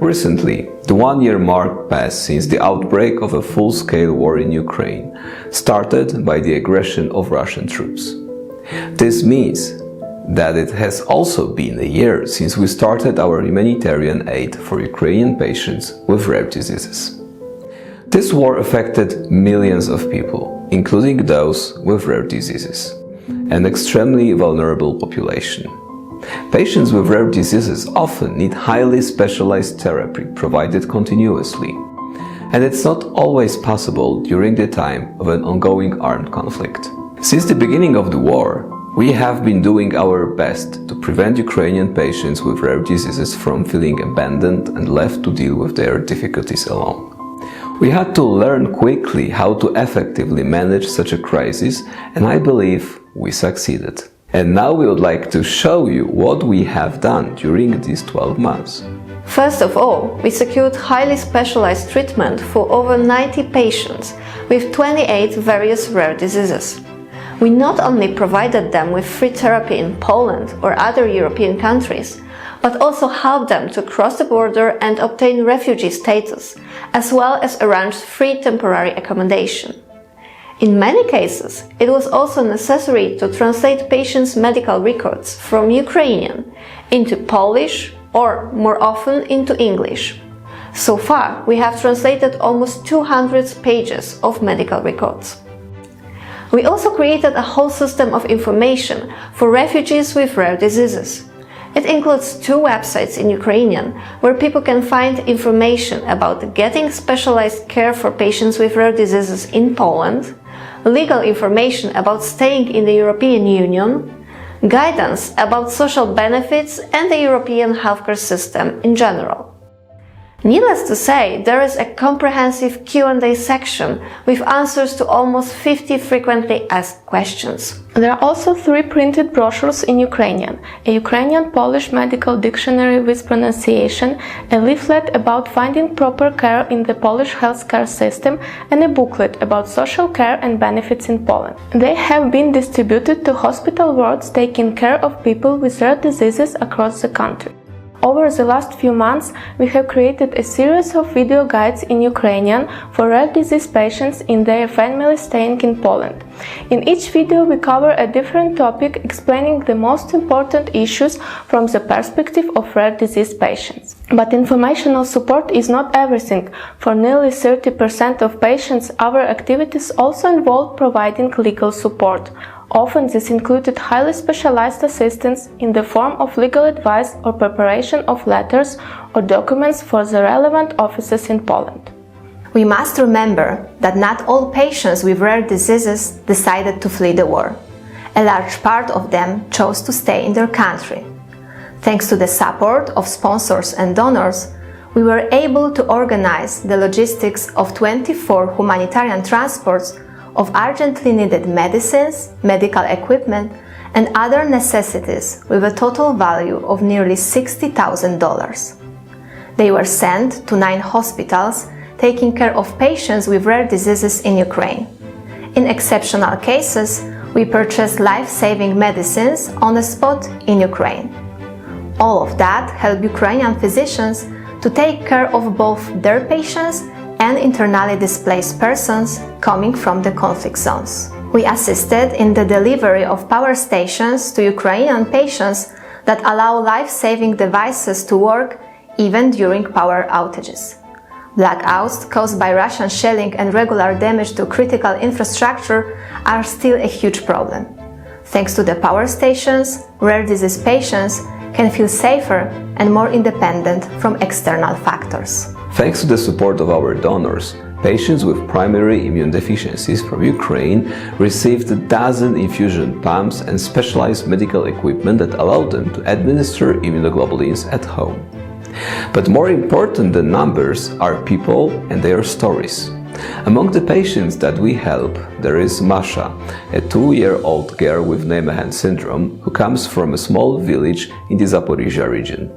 Recently, the one-year mark passed since the outbreak of a full-scale war in Ukraine, started by the aggression of Russian troops. This means that it has also been a year since we started our humanitarian aid for Ukrainian patients with rare diseases. This war affected millions of people, including those with rare diseases, an extremely vulnerable population. Patients with rare diseases often need highly specialized therapy provided continuously, and it's not always possible during the time of an ongoing armed conflict. Since the beginning of the war, we have been doing our best to prevent Ukrainian patients with rare diseases from feeling abandoned and left to deal with their difficulties alone. We had to learn quickly how to effectively manage such a crisis, and I believe we succeeded. And now we would like to show you what we have done during these 12 months. First of all, we secured highly specialized treatment for over 90 patients with 28 various rare diseases. We not only provided them with free therapy in Poland or other European countries, but also helped them to cross the border and obtain refugee status, as well as arranged free temporary accommodation. In many cases, it was also necessary to translate patients' medical records from Ukrainian into Polish or, more often, into English. So far, we have translated almost 200 pages of medical records. We also created a whole system of information for refugees with rare diseases. It includes 2 websites in Ukrainian where people can find information about getting specialized care for patients with rare diseases in Poland, legal information about staying in the European Union, guidance about social benefits and the European healthcare system in general. Needless to say, there is a comprehensive Q&A section with answers to almost 50 frequently asked questions. There are also 3 printed brochures in Ukrainian, a Ukrainian-Polish medical dictionary with pronunciation, a leaflet about finding proper care in the Polish healthcare system, and a booklet about social care and benefits in Poland. They have been distributed to hospital wards taking care of people with rare diseases across the country. Over the last few months, we have created a series of video guides in Ukrainian for rare disease patients and their families staying in Poland. In each video, we cover a different topic explaining the most important issues from the perspective of rare disease patients. But informational support is not everything. For nearly 30% of patients, our activities also involve providing legal support. Often this included highly specialized assistance in the form of legal advice or preparation of letters or documents for the relevant offices in Poland. We must remember that not all patients with rare diseases decided to flee the war. A large part of them chose to stay in their country. Thanks to the support of sponsors and donors, we were able to organize the logistics of 24 humanitarian transports of urgently needed medicines, medical equipment, and other necessities with a total value of nearly $60,000. They were sent to 9 hospitals taking care of patients with rare diseases in Ukraine. In exceptional cases, we purchased life-saving medicines on the spot in Ukraine. All of that helped Ukrainian physicians to take care of both their patients and internally displaced persons coming from the conflict zones. We assisted in the delivery of power stations to Ukrainian patients that allow life-saving devices to work even during power outages. Blackouts caused by Russian shelling and regular damage to critical infrastructure are still a huge problem. Thanks to the power stations, rare disease patients can feel safer and more independent from external factors. Thanks to the support of our donors, patients with primary immune deficiencies from Ukraine received a dozen infusion pumps and specialized medical equipment that allowed them to administer immunoglobulins at home. But more important than numbers are people and their stories. Among the patients that we help, there is Masha, a 2-year-old girl with Nemahan syndrome who comes from a small village in the Zaporizhia region.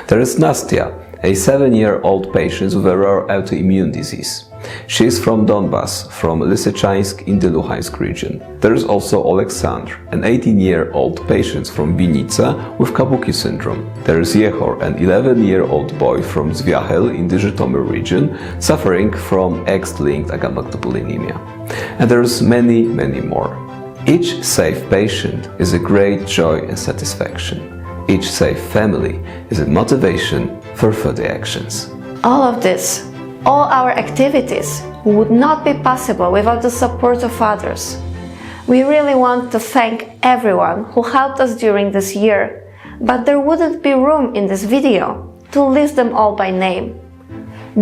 There is Nastya, a 7-year-old patient with a rare autoimmune disease. She is from Donbas, from Lysychansk in the Luhansk region. There is also Alexandr, an 18-year-old patient from Vinica with Kabuki syndrome. There is Yehor, an 11-year-old boy from Zviahel in the Zhytomyr region, suffering from X-linked agammaglobulinemia. And there's many more. Each safe patient is a great joy and satisfaction. Each safe family is a motivation for further actions. All of this, all our activities, would not be possible without the support of others. We really want to thank everyone who helped us during this year, but there wouldn't be room in this video to list them all by name.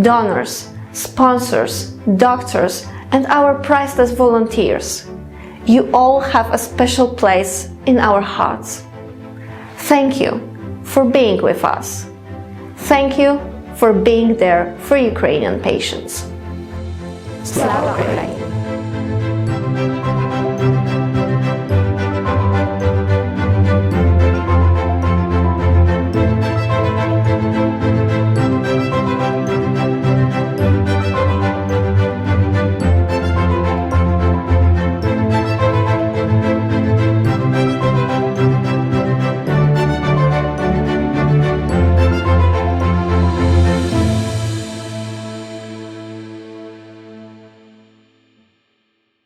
Donors, sponsors, doctors, and our priceless volunteers. You all have a special place in our hearts. Thank you for being with us. Thank you for being there for Ukrainian patients. Slava Ukraini!